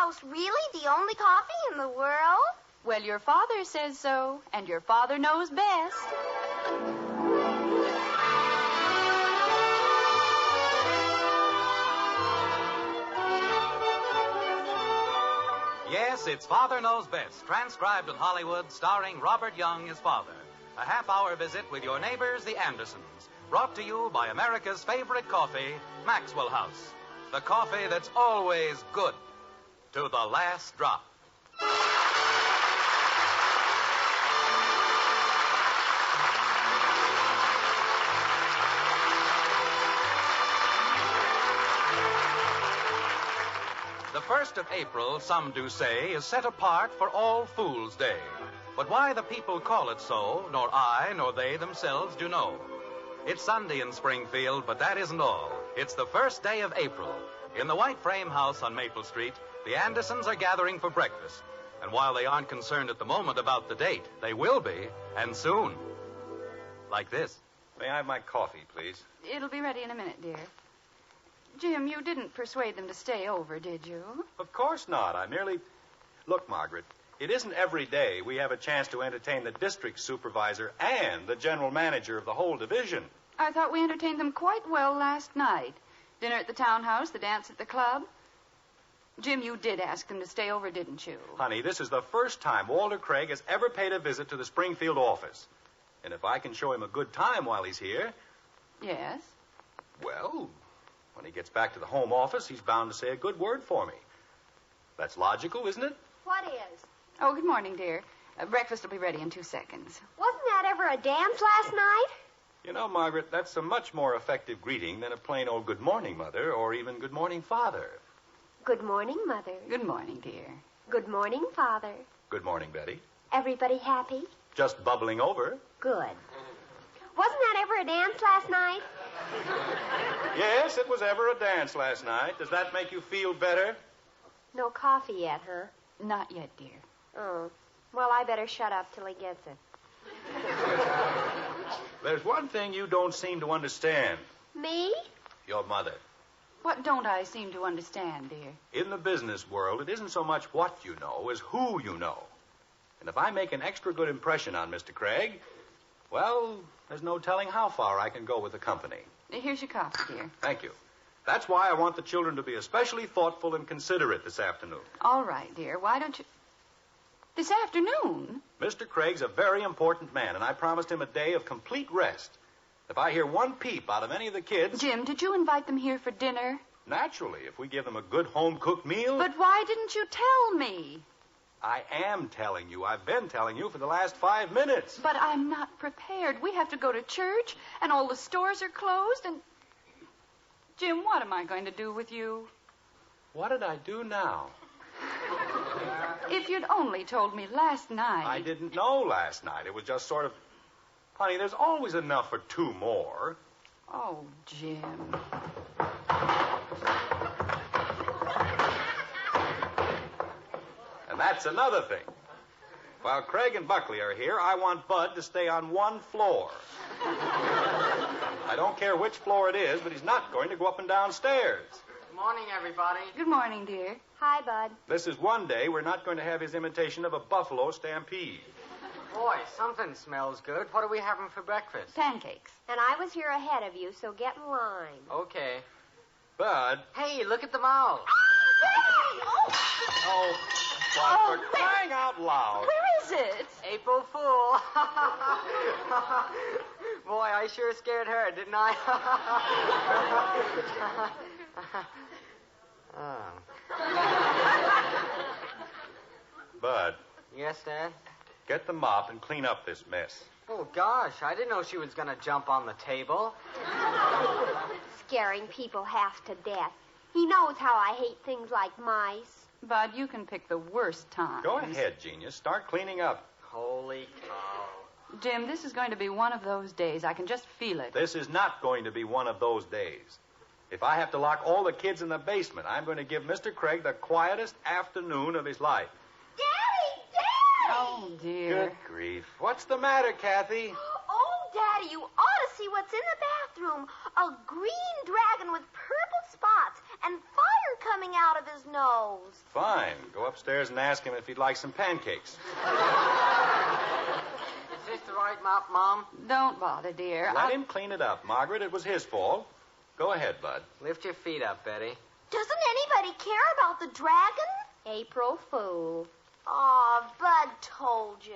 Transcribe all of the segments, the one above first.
Toast really the only coffee in the world? Well, your father says so, and your father knows best. Yes, it's Father Knows Best, transcribed in Hollywood, starring Robert Young as father. A half-hour visit with your neighbors, the Andersons. Brought to you by America's favorite coffee, Maxwell House. The coffee that's always good. To the last drop. The 1st of April, some do say, is set apart for All Fools' Day. But why the people call it so, nor I, nor they themselves do know. It's Sunday in Springfield, but that isn't all. It's the first day of April. In the white frame house on Maple Street, the Andersons are gathering for breakfast. And while they aren't concerned at the moment about the date, they will be, and soon. Like this. May I have my coffee, please? It'll be ready in a minute, dear. Jim, you didn't persuade them to stay over, did you? Of course not. I merely... Look, Margaret, it isn't every day we have a chance to entertain the district supervisor and the general manager of the whole division. I thought we entertained them quite well last night. Dinner at the townhouse, the dance at the club. Jim, you did ask them to stay over, didn't you? Honey, this is the first time Walter Craig has ever paid a visit to the Springfield office. And if I can show him a good time while he's here... Yes? Well, when he gets back to the home office, he's bound to say a good word for me. That's logical, isn't it? What is? Oh, good morning, dear. Breakfast will be ready in 2 seconds. Wasn't that ever a dance last night? You know, Margaret, that's a much more effective greeting than a plain old good morning, Mother, or even good morning, Father. Good morning, Mother. Good morning, dear. Good morning, Father. Good morning, Betty. Everybody happy? Just bubbling over. Good. Wasn't that ever a dance last night? Yes, it was ever a dance last night. Does that make you feel better? No coffee yet, huh? Not yet, dear. Oh. Well, I better shut up till he gets it. There's one thing you don't seem to understand. Me? Your mother. What don't I seem to understand, dear? In the business world, it isn't so much what you know as who you know. And if I make an extra good impression on Mr. Craig, well, there's no telling how far I can go with the company. Here's your coffee, dear. Thank you. That's why I want the children to be especially thoughtful and considerate this afternoon. All right, dear. Why don't you... This afternoon? Mr. Craig's a very important man, and I promised him a day of complete rest. If I hear one peep out of any of the kids... Jim, did you invite them here for dinner? Naturally, if we give them a good home-cooked meal... But why didn't you tell me? I am telling you. I've been telling you for the last 5 minutes. But I'm not prepared. We have to go to church, and all the stores are closed, and... Jim, what am I going to do with you? What did I do now? If you'd only told me last night... I didn't know last night. It was just sort of... Honey, there's always enough for 2 more. Oh, Jim. And that's another thing. While Craig and Buckley are here, I want Bud to stay on one floor. I don't care which floor it is, but he's not going to go up and down stairs. Good morning, everybody. Good morning, dear. Hi, Bud. This is one day we're not going to have his imitation of a buffalo stampede. Boy, something smells good. What are we having for breakfast? Pancakes. And I was here ahead of you, so get in line. Okay. Bud. Hey, look at the mouse. Oh, Bud, for crying out loud. Where is it? April Fool. Boy, I sure scared her, didn't I? Bud, Yes, Dad? get the mop and clean up this mess. Oh, gosh, I didn't know she was going to jump on the table. Scaring people half to death. He knows how I hate things like mice. Bud, you can pick the worst times. Go ahead, genius. Start cleaning up. Holy cow. Jim, this is going to be one of those days. I can just feel it. This is not going to be one of those days. If I have to lock all the kids in the basement, I'm going to give Mr. Craig the quietest afternoon of his life. Daddy! Daddy! Oh, dear. Good grief. What's the matter, Kathy? Oh, Daddy, you ought to see what's in the bathroom. A green dragon with purple spots and fire coming out of his nose. Fine. Go upstairs and ask him if he'd like some pancakes. Is this the right mop, Mom? Don't bother, dear. Let him clean it up, Margaret. It was his fault. Go ahead, Bud. Lift your feet up, Betty. Doesn't anybody care about the dragon? April Fool. Aw, Bud told you.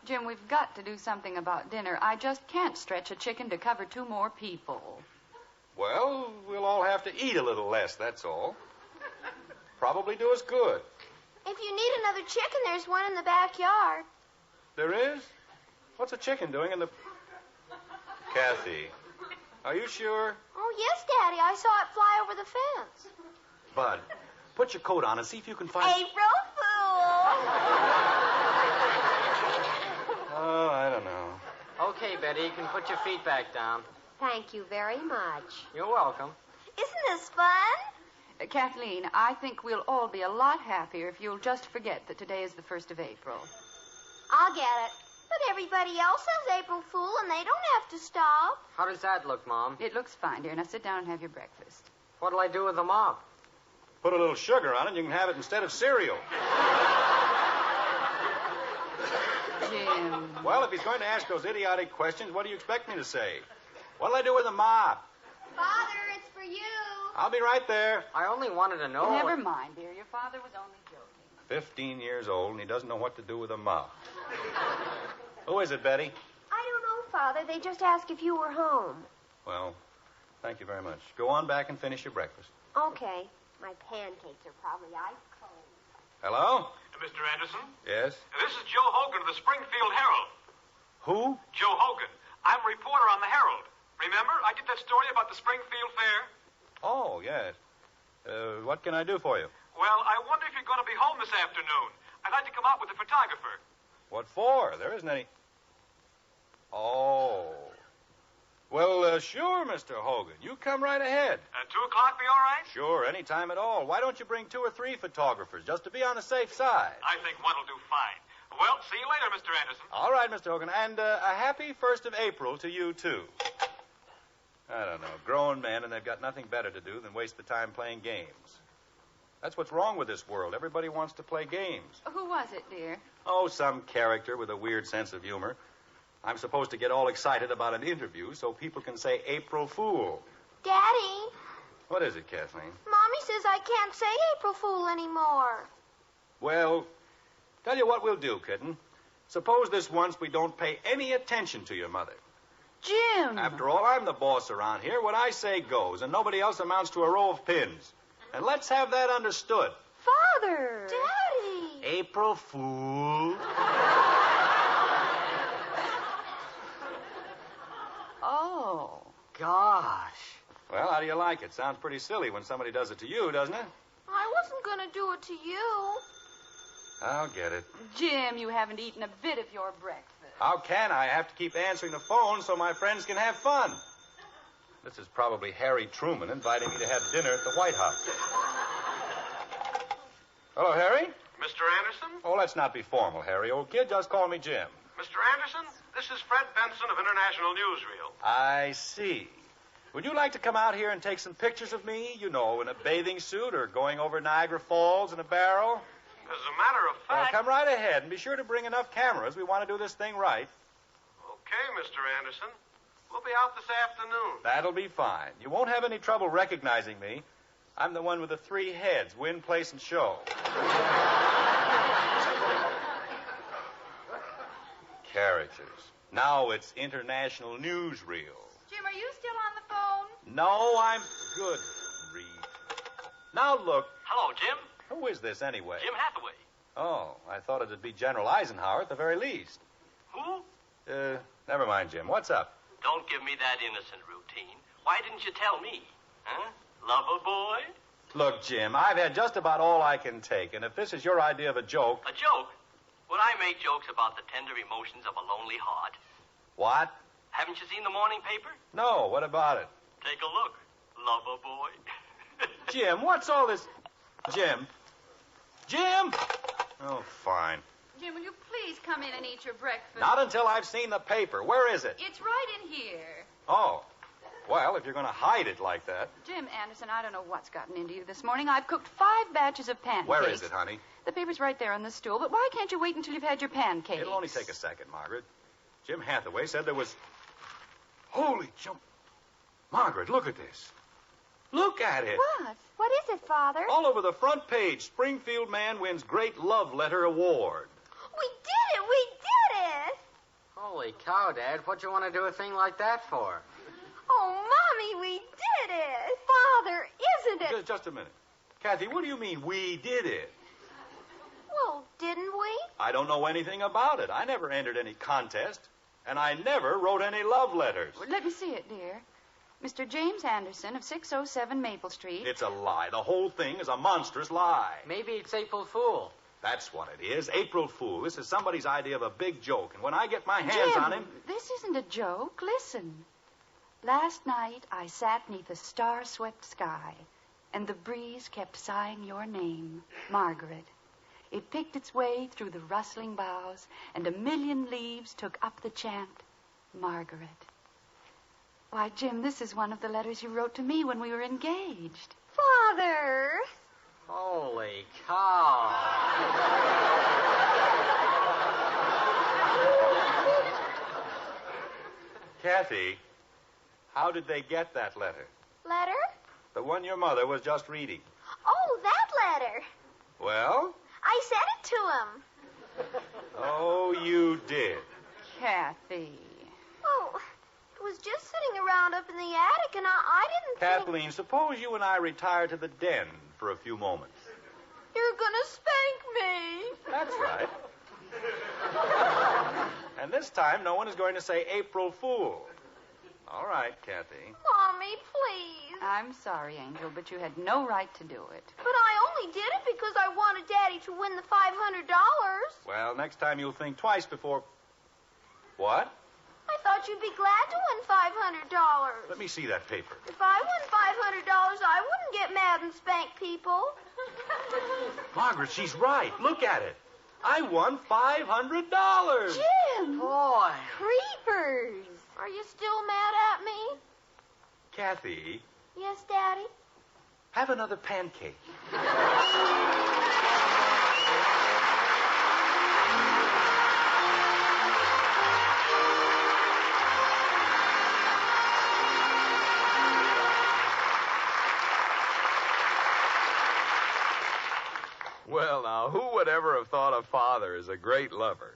Jim, we've got to do something about dinner. I just can't stretch a chicken to cover 2 more people. Well, we'll all have to eat a little less, that's all. Probably do us good. If you need another chicken, there's one in the backyard. There is? What's a chicken doing in the... Kathy, are you sure? Oh, yes, Daddy. I saw it fly over the fence. Bud, put your coat on and see if you can find... April Fool! Oh, I don't know. Okay, Betty, you can put your feet back down. Thank you very much. You're welcome. Isn't this fun? Kathleen, I think we'll all be a lot happier if you'll just forget that today is the 1st of April. I'll get it. But everybody else says April Fool, and they don't have to stop. How does that look, Mom? It looks fine, dear. Now sit down and have your breakfast. What'll I do with the mop? Put a little sugar on it, and you can have it instead of cereal. Jim. Well, if he's going to ask those idiotic questions, what do you expect me to say? What'll I do with the mop? Father, it's for you. I'll be right there. I only wanted to know... Never mind, dear. Your father was only joking. 15 years old, and he doesn't know what to do with a mop. Who is it, Betty? I don't know, Father. They just asked if you were home. Well, thank you very much. Go on back and finish your breakfast. Okay. My pancakes are probably ice cold. Hello? Mr. Anderson? Yes? This is Joe Hogan of the Springfield Herald. Who? Joe Hogan. I'm a reporter on the Herald. Remember, I did that story about the Springfield Fair? Oh, yes. What can I do for you? Well, I wonder if you're going to be home this afternoon. I'd like to come out with a photographer. What for? There isn't any... Oh. Well, sure, Mr. Hogan. You come right ahead. 2 o'clock be all right? Sure, any time at all. Why don't you bring 2 or 3 photographers, just to be on the safe side? I think one will do fine. Well, see you later, Mr. Anderson. All right, Mr. Hogan. And a happy 1st of April to you, too. I don't know. Grown men, and they've got nothing better to do than waste the time playing games. That's what's wrong with this world. Everybody wants to play games. Who was it, dear? Oh, some character with a weird sense of humor. I'm supposed to get all excited about an interview so people can say April Fool. Daddy, What is it, Kathleen? Mommy says I can't say April Fool anymore. Well, tell you what we'll do, kitten. Suppose this once we don't pay any attention to your mother. Jim! After all, I'm the boss around here. What I say goes, and nobody else amounts to a row of pins. And let's have that understood. Father! Daddy! April Fool. Oh. Gosh. Well, how do you like it? Sounds pretty silly when somebody does it to you, doesn't it? I wasn't going to do it to you. I'll get it. Jim, you haven't eaten a bit of your breakfast. How can I? I have to keep answering the phone so my friends can have fun. This is probably Harry Truman inviting me to have dinner at the White House. Hello, Harry? Mr. Anderson? Oh, let's not be formal, Harry. Old kid, just call me Jim. Mr. Anderson, this is Fred Benson of International Newsreel. I see. Would you like to come out here and take some pictures of me? You know, in a bathing suit or going over Niagara Falls in a barrel? As a matter of Well, fact... come right ahead and be sure to bring enough cameras. We want to do this thing right. Okay, Mr. Anderson. We'll be out this afternoon. That'll be fine. You won't have any trouble recognizing me. I'm the one with the 3 heads, win, place, and show. Characters. Now it's international newsreel. Jim, are you still on the phone? No, I'm good. Reed. Now look, Hello, Jim. who is this anyway? Jim Hathaway. Oh, I thought it'd be General Eisenhower at the very least. Who? Never mind, Jim. What's up? Don't give me that innocent routine. Why didn't you tell me? Huh? Lover boy? Look, Jim, I've had just about all I can take, and if this is your idea of a joke... A joke? Would I make jokes about the tender emotions of a lonely heart? What? Haven't you seen the morning paper? No, what about it? Take a look. Lover boy. Jim, what's all this... Jim? Jim? Oh, fine. Jim, will you please come in and eat your breakfast? Not until I've seen the paper. Where is it? It's right in here. Oh. Well, if you're going to hide it like that. Jim Anderson, I don't know what's gotten into you this morning. I've cooked 5 batches of pancakes. Where is it, honey? The paper's right there on the stool, but why can't you wait until you've had your pancakes? It'll only take a second, Margaret. Jim Hathaway said there was... Holy jump. Margaret, look at this. Look at it. What? What is it, Father? All over the front page, Springfield man wins Great Love Letter Award. We did it! We did it! Holy cow, Dad. What'd you want to do a thing like that for? Oh, Mommy, we did it! Father, isn't it? Just a minute. Kathy, what do you mean, we did it? Well, didn't we? I don't know anything about it. I never entered any contest, and I never wrote any love letters. Well, let me see it, dear. Mr. James Anderson of 607 Maple Street. It's a lie. The whole thing is a monstrous lie. Maybe it's April Fool. That's what it is. April Fool. This is somebody's idea of a big joke, and when I get my hands Jim, on him... this isn't a joke. Listen. Last night I sat neath a star-swept sky, and the breeze kept sighing your name, Margaret. It picked its way through the rustling boughs, and 1,000,000 leaves took up the chant, Margaret. Why, Jim, this is one of the letters you wrote to me when we were engaged. Father! Holy cow. Kathy, how did they get that letter? Letter? The one your mother was just reading. Oh, that letter. Well? I sent it to him. Oh, you did. Kathy. Oh, it was just sitting around up in the attic, and I didn't think... Kathleen, suppose you and I retire to the den for a few moments. You're gonna spank me. That's right. And this time, no one is going to say April Fool. All right, Kathy. Mommy, please. I'm sorry, Angel, but you had no right to do it. But I only did it because I wanted Daddy to win the $500. Well, next time you'll think twice before... What? I thought you'd be glad to win $500. Let me see that paper. If I won $500, I wouldn't get mad and spank people. Margaret, she's right. Look at it. I won $500. Jim! Boy. Creepers! Are you still mad at me? Kathy, Yes, Daddy? have another pancake. Well, now, who would ever have thought a father is a great lover?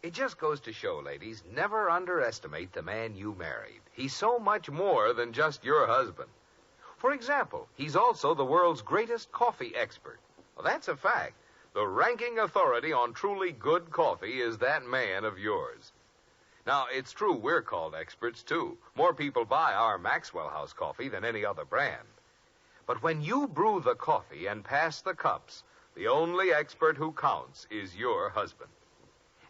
It just goes to show, ladies, never underestimate the man you married. He's so much more than just your husband. For example, he's also the world's greatest coffee expert. Well, that's a fact. The ranking authority on truly good coffee is that man of yours. Now, it's true we're called experts, too. More people buy our Maxwell House coffee than any other brand. But when you brew the coffee and pass the cups, the only expert who counts is your husband.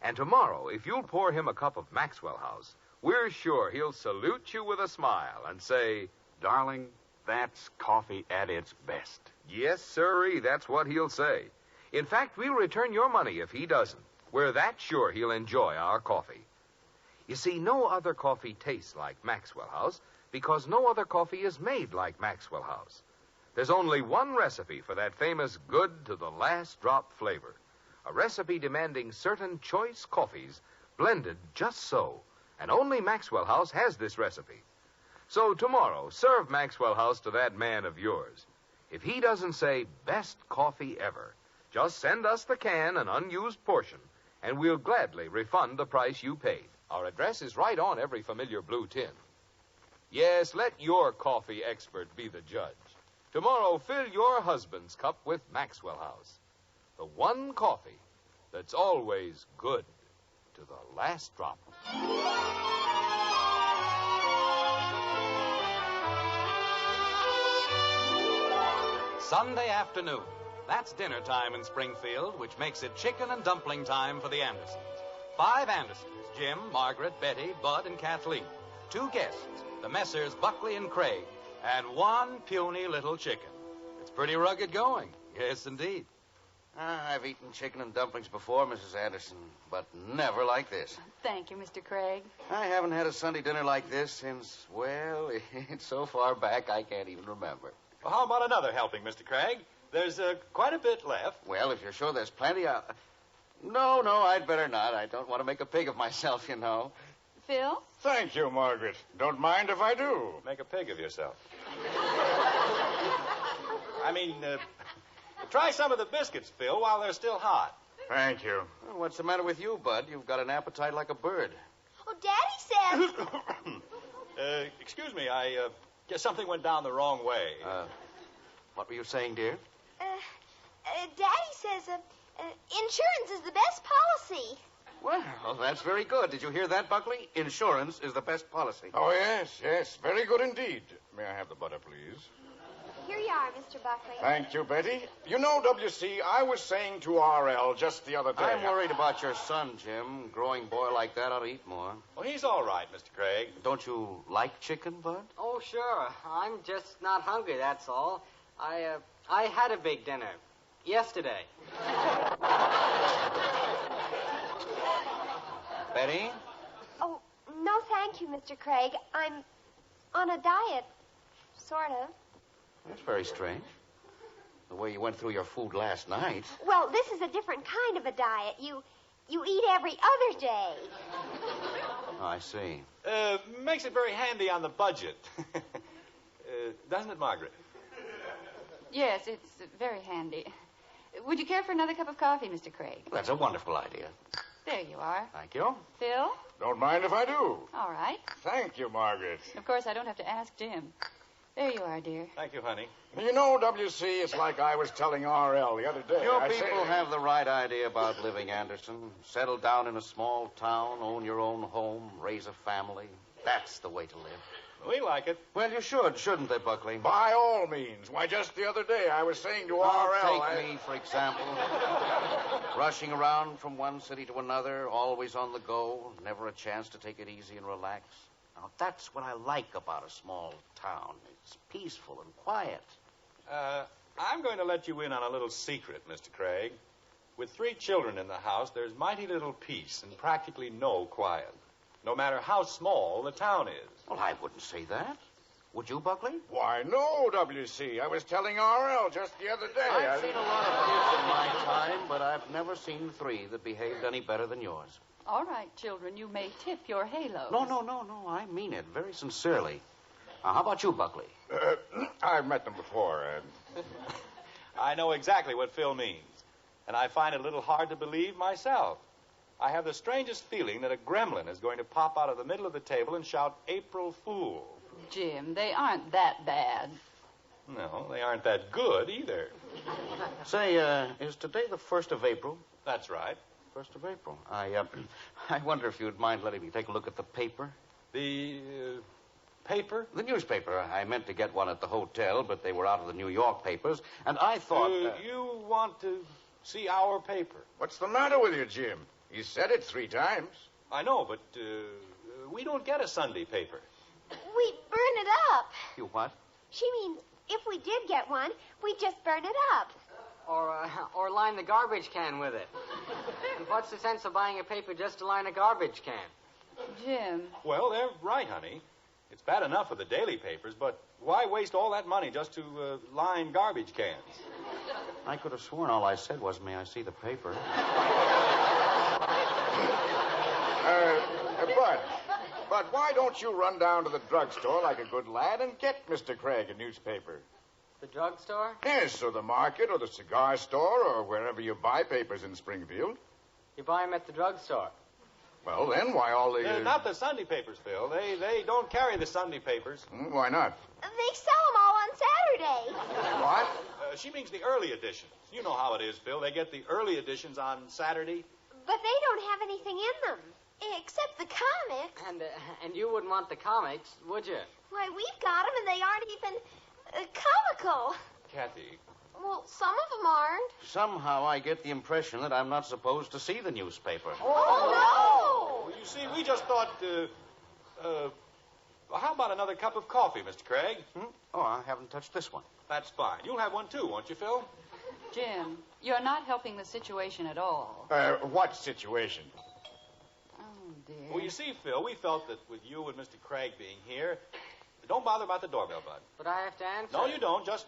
And tomorrow, if you'll pour him a cup of Maxwell House, we're sure he'll salute you with a smile and say, Darling, that's coffee at its best. yes, sirree, that's what he'll say. In fact, we'll return your money if he doesn't. We're that sure he'll enjoy our coffee. You see, no other coffee tastes like Maxwell House because no other coffee is made like Maxwell House. There's only one recipe for that famous good to the last drop flavor. A recipe demanding certain choice coffees blended just so. And only Maxwell House has this recipe. So tomorrow, serve Maxwell House to that man of yours. If he doesn't say best coffee ever, just send us the can, an unused portion, and we'll gladly refund the price you paid. Our address is right on every familiar blue tin. Yes, let your coffee expert be the judge. Tomorrow, fill your husband's cup with Maxwell House. The one coffee that's always good to the last drop. Sunday afternoon. That's dinner time in Springfield, which makes it chicken and dumpling time for the Andersons. 5 Andersons, Jim, Margaret, Betty, Bud, and Kathleen. 2 guests, the Messrs. Buckley and Craig, and 1 puny little chicken. It's pretty rugged going. Yes, indeed. I've eaten chicken and dumplings before, Mrs. Anderson, but never like this. Thank you, Mr. Craig. I haven't had a Sunday dinner like this since, well, it's so far back I can't even remember. Well, how about another helping, Mr. Craig? There's quite a bit left. Well, if you're sure there's plenty, No, I'd better not. I don't want to make a pig of myself, you know. Phil? Thank you, Margaret. Don't mind if I do. Make a pig of yourself. Try some of the biscuits, Phil, while they're still hot. Thank you. Well, what's the matter with you, Bud? You've got an appetite like a bird. Oh, Daddy says... Excuse me, I guess something went down the wrong way. What were you saying, dear? Daddy says insurance is the best policy. Well, that's very good. Did you hear that, Buckley? Insurance is the best policy. Oh, yes. Very good indeed. May I have the butter, please? Here you are, Mr. Buckley. Thank you, Betty. You know, W.C., I was saying to R.L. just the other day... I'm worried about your son, Jim. Growing boy like that ought to eat more. Well, he's all right, Mr. Craig. Don't you like chicken, Bud? Oh, sure. I'm just not hungry, that's all. I had a big dinner. Yesterday. Betty? Oh, no thank you, Mr. Craig. I'm on a diet, sort of. That's very strange. The way you went through your food last night. Well, this is a different kind of a diet. You eat every other day. Oh, I see. Makes it very handy on the budget. Doesn't it, Margaret? Yes, it's very handy. Would you care for another cup of coffee, Mr. Craig? That's a wonderful idea. There you are. Thank you. Phil? Don't mind if I do. All right. Thank you, Margaret. Of course, I don't have to ask Jim. There you are, dear. Thank you, honey. You know, W.C., it's like I was telling R.L. the other day. Your people have the right idea about living, Anderson. Settle down in a small town, own your own home, raise a family. That's the way to live. We like it. Well, you should, shouldn't they, Buckley? By all means. Why, just the other day I was saying to R.L. Take me, for example. Rushing around from one city to another, always on the go, never a chance to take it easy and relax. Now, that's what I like about a small town. It's peaceful and quiet. I'm going to let you in on a little secret, Mr. Craig. With 3 children in the house, there's mighty little peace and practically no quiet, no matter how small the town is. Well, I wouldn't say that. Would you, Buckley? Why, no, W.C. I was telling R.L. just the other day. I've seen a lot of kids in my time, but I've never seen 3 that behaved any better than yours. All right, children, you may tip your halos. No. I mean it very sincerely. How about you, Buckley? I've met them before. I know exactly what Phil means, and I find it a little hard to believe myself. I have the strangest feeling that a gremlin is going to pop out of the middle of the table and shout, "April Fool." Jim, they aren't that bad. No, they aren't that good either. Say, is today the 1st of April? That's right. 1st of April. I wonder if you'd mind letting me take a look at the paper. The paper? The newspaper. I meant to get one at the hotel, but they were out of the New York papers, and I thought... You want to see our paper? What's the matter with you, Jim? You said it 3 times. I know, but we don't get a Sunday paper. We burn it up. You what? She means if we did get one, we'd just burn it up. Or line the garbage can with it. And what's the sense of buying a paper just to line a garbage can? Jim. Well, they're right, honey. It's bad enough for the daily papers, but why waste all that money just to line garbage cans? I could have sworn all I said was, may I see the paper? But why don't you run down to the drugstore like a good lad and get Mr. Craig a newspaper? The drugstore? Yes, or the market, or the cigar store, or wherever you buy papers in Springfield. You buy them at the drugstore. Well, then, why all the... Not the Sunday papers, Phil. They don't carry the Sunday papers. Why not? They sell them all on Saturday. What? She means the early editions. You know how it is, Phil. They get the early editions on Saturday. But they don't have anything in them, except the comics. And you wouldn't want the comics, would you? Why, we've got them, and they aren't even comical. Kathy. Well, some of them aren't. Somehow I get the impression that I'm not supposed to see the newspaper. Oh, no! Well, you see, we just thought, how about another cup of coffee, Mr. Craig? Oh, I haven't touched this one. That's fine. You'll have one, too, won't you, Phil? Jim, you're not helping the situation at all. What situation? Oh, dear. Well, you see, Phil, we felt that with you and Mr. Craig being here, don't bother about the doorbell, Bud. But I have to answer. No, you don't. Just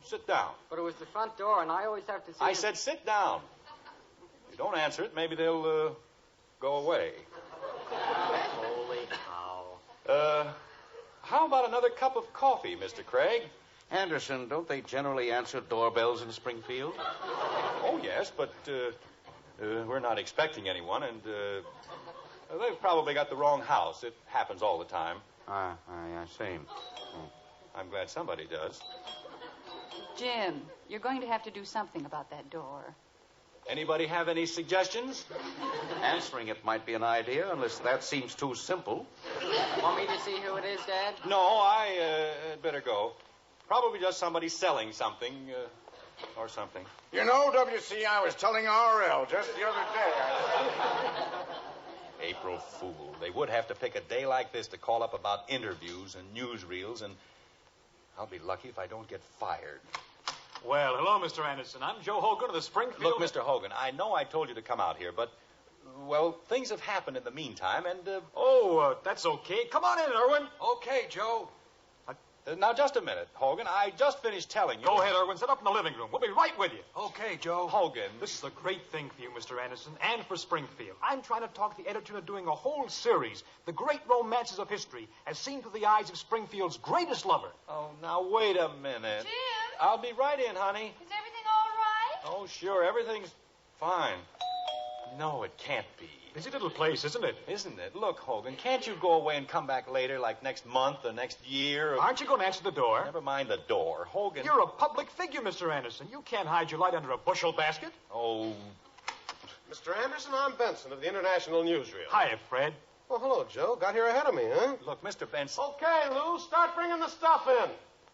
sit down. But it was the front door, and I always have to see... I said sit down. If you don't answer it, maybe they'll go away. Holy cow. How about another cup of coffee, Mr. Craig? Henderson, don't they generally answer doorbells in Springfield? Oh, yes, but we're not expecting anyone, and they've probably got the wrong house. It happens all the time. I see. I'm glad somebody does. Jim, you're going to have to do something about that door. Anybody have any suggestions? Answering it might be an idea, unless that seems too simple. Want me to see who it is, Dad? No, I better go. Probably just somebody selling something, or something. You know, W.C., I was telling R.L. just the other day. April Fool. They would have to pick a day like this to call up about interviews and newsreels, and I'll be lucky if I don't get fired. Well, hello, Mr. Anderson. I'm Joe Hogan of the Springfield... Look, Mr. Hogan, I know I told you to come out here, but, well, things have happened in the meantime, and... that's okay. Come on in, Irwin. Okay, Joe. Now, just a minute, Hogan. I just finished telling you... Go ahead, Irwin. Sit up in the living room. We'll be right with you. Okay, Joe. Hogan. This is a great thing for you, Mr. Anderson, and for Springfield. I'm trying to talk the editor into doing a whole series, The Great Romances of History, as seen through the eyes of Springfield's greatest lover. Oh, now, wait a minute. Jim? I'll be right in, honey. Is everything all right? Oh, sure. Everything's fine. No, it can't be. Busy little place, isn't it? Isn't it? Look, Hogan, can't you go away and come back later, like next month or next year? Or... Aren't you going to answer the door? Never mind the door. Hogan... You're a public figure, Mr. Anderson. You can't hide your light under a bushel basket. Oh... Mr. Anderson, I'm Benson of the International Newsreel. Hiya, Fred. Well, hello, Joe. Got here ahead of me, huh? Look, Mr. Benson... Okay, Lou, start bringing the stuff in.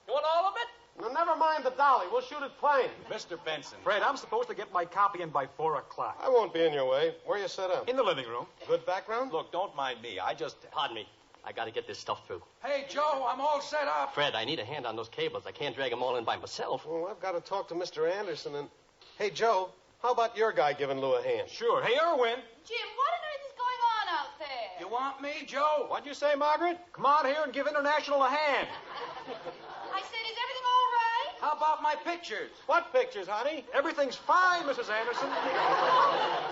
You want all of it? Now, never mind the dolly. We'll shoot it plain. Mr. Benson... Fred, I'm supposed to get my copy in by 4 o'clock. I won't be in your way. Where you set up? In the living room. Good background? Look, don't mind me. I just... Pardon me. I got to get this stuff through. Hey, Joe, I'm all set up. Fred, I need a hand on those cables. I can't drag them all in by myself. Well, I've got to talk to Mr. Anderson and... Hey, Joe, how about your guy giving Lou a hand? Sure. Hey, Irwin. Jim, what on earth is going on out there? You want me, Joe? What'd you say, Margaret? Come on here and give International a hand. I said, is everything all right? How about my pictures? What pictures, honey? Everything's fine, Mrs. Anderson.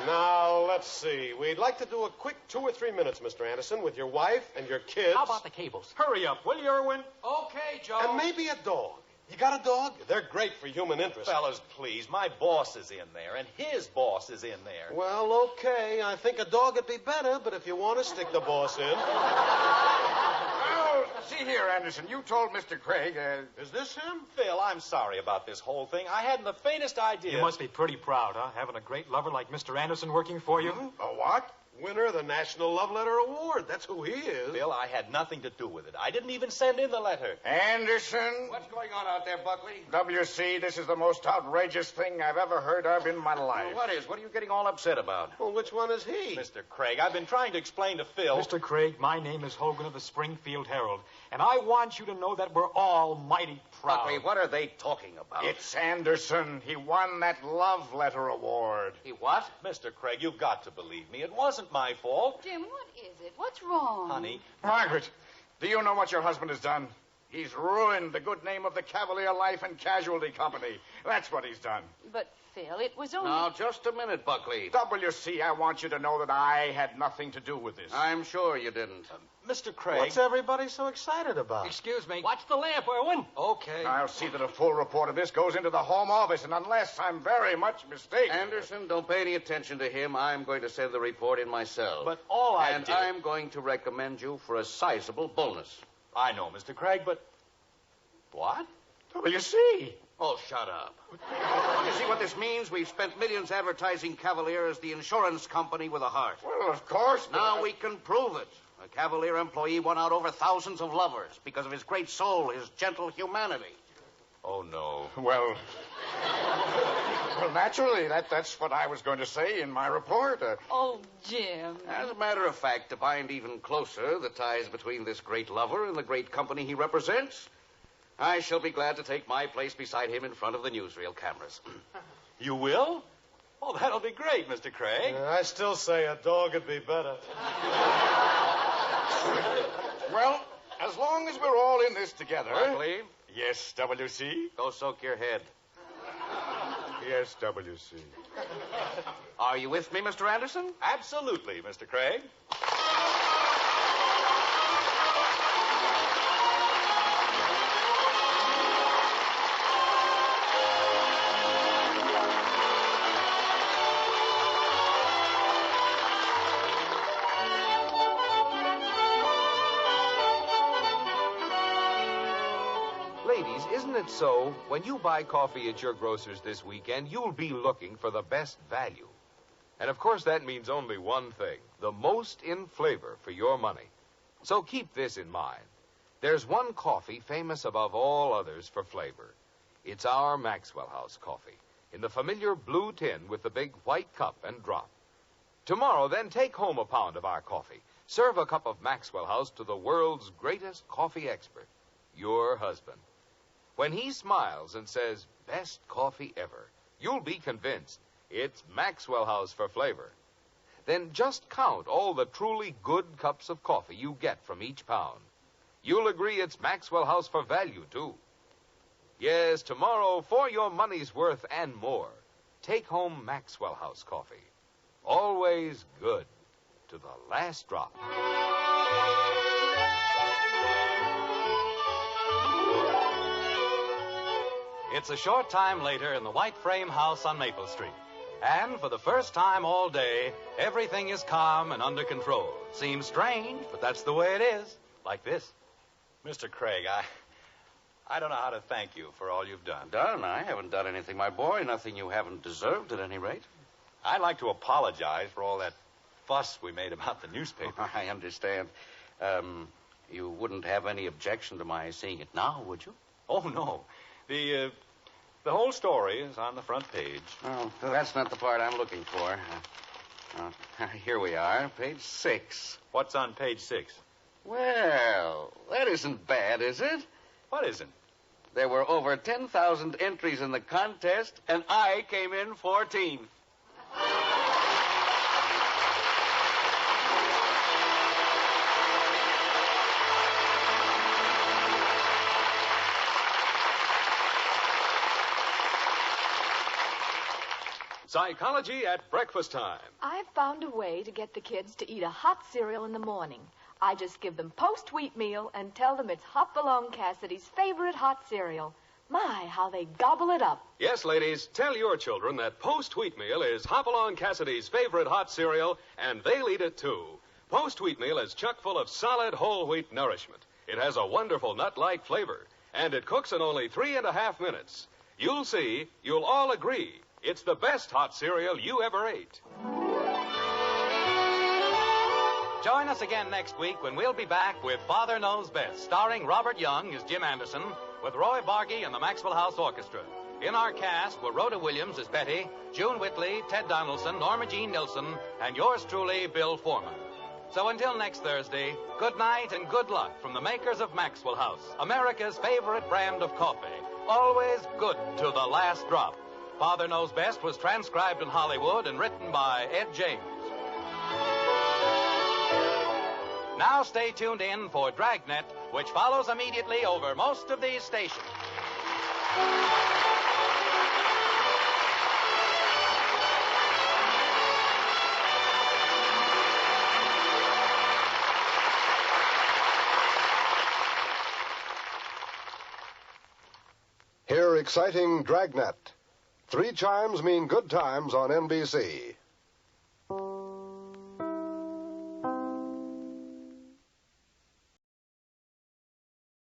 Now, let's see. We'd like to do a quick 2 or 3 minutes, Mr. Anderson, with your wife and your kids. How about the cables? Hurry up, will you, Irwin? Okay, Joe. And maybe a dog. You got a dog? They're great for human interest. Fellas, please. My boss is in there, and his boss is in there. Well, okay. I think a dog would be better, but if you want to stick the boss in... Well, see here, Anderson. You told Mr. Craig, Is this him? Phil, I'm sorry about this whole thing. I hadn't the faintest idea. You must be pretty proud, huh? Having a great lover like Mr. Anderson working for you. A what? Winner of the National Love Letter Award. That's who he is. Phil, I had nothing to do with it. I didn't even send in the letter. Anderson. What's going on out there, Buckley? W.C., this is the most outrageous thing I've ever heard of in my life. What is? What are you getting all upset about? Well, which one is he? Mr. Craig, I've been trying to explain to Phil. Mr. Craig, my name is Hogan of the Springfield Herald, and I want you to know that we're all mighty proud. Buckley, what are they talking about? It's Anderson. He won that Love Letter Award. He what? Mr. Craig, you've got to believe me. It wasn't my fault. Jim, what is it? What's wrong? Honey, Margaret, do you know what your husband has done? He's ruined the good name of the Cavalier Life and Casualty Company. That's what he's done. But, Phil, it was only... Now, just a minute, Buckley. W.C., I want you to know that I had nothing to do with this. I'm sure you didn't. Mr. Craig. What's everybody so excited about? Excuse me. Watch the lamp, Irwin. Okay. I'll see that a full report of this goes into the Home Office, and unless I'm very much mistaken... Anderson, don't pay any attention to him. I'm going to send the report in myself. But all I And did... I'm going to recommend you for a sizable bonus. I know, Mr. Craig, but... What? W.C. Oh, shut up. You see what this means? We've spent millions advertising Cavalier as the insurance company with a heart. Well, of course. but Now we can prove it. A Cavalier employee won out over thousands of lovers because of his great soul, his gentle humanity. Oh, no. Well, naturally, that's what I was going to say in my report. Oh, Jim. As a matter of fact, to bind even closer the ties between this great lover and the great company he represents, I shall be glad to take my place beside him in front of the newsreel cameras. You will? Oh, that'll be great, Mr. Craig. I still say a dog would be better. Well, as long as we're all in this together. Berkeley, Yes, W.C. go soak your head. Yes, W.C. Are you with me, Mr. Anderson? Absolutely, Mr. Craig. Ladies, isn't it so? When you buy coffee at your grocer's this weekend, you'll be looking for the best value. And of course, that means only one thing: the most in flavor for your money. So keep this in mind. There's one coffee famous above all others for flavor. It's our Maxwell House coffee, in the familiar blue tin with the big white cup and drop. Tomorrow, then, take home a pound of our coffee. Serve a cup of Maxwell House to the world's greatest coffee expert, your husband. When he smiles and says, "Best coffee ever," you'll be convinced it's Maxwell House for flavor. Then just count all the truly good cups of coffee you get from each pound. You'll agree it's Maxwell House for value, too. Yes, tomorrow, for your money's worth and more, take home Maxwell House coffee. Always good to the last drop. It's a short time later in the white frame house on Maple Street. And for the first time all day, everything is calm and under control. Seems strange, but that's the way it is. Like this. Mr. Craig, I don't know how to thank you for all you've done. Done? I haven't done anything, my boy. Nothing you haven't deserved, at any rate. I'd like to apologize for all that fuss we made about the newspaper. I understand. You wouldn't have any objection to my seeing it now, would you? Oh, no. The whole story is on the front page. Oh, that's not the part I'm looking for. Here we are, page 6. What's on page 6? Well, that isn't bad, is it? What isn't? There were over 10,000 entries in the contest, and I came in 14th. Psychology at breakfast time. I've found a way to get the kids to eat a hot cereal in the morning. I just give them post-wheat meal and tell them it's Hopalong Cassidy's favorite hot cereal. My, how they gobble it up. Yes, ladies, tell your children that post-wheat meal is Hopalong Cassidy's favorite hot cereal, and they'll eat it too. Post-wheat meal is chock full of solid whole wheat nourishment. It has a wonderful nut-like flavor, and it cooks in only 3.5 minutes. You'll see, you'll all agree, it's the best hot cereal you ever ate. Join us again next week when we'll be back with Father Knows Best, starring Robert Young as Jim Anderson, with Roy Bargy and the Maxwell House Orchestra. In our cast were Rhoda Williams as Betty, June Whitley, Ted Donaldson, Norma Jean Nilsson, and yours truly, Bill Foreman. So until next Thursday, good night and good luck from the makers of Maxwell House, America's favorite brand of coffee. Always good to the last drop. Father Knows Best was transcribed in Hollywood and written by Ed James. Now stay tuned in for Dragnet, which follows immediately over most of these stations. Hear exciting Dragnet. 3 chimes mean good times on NBC.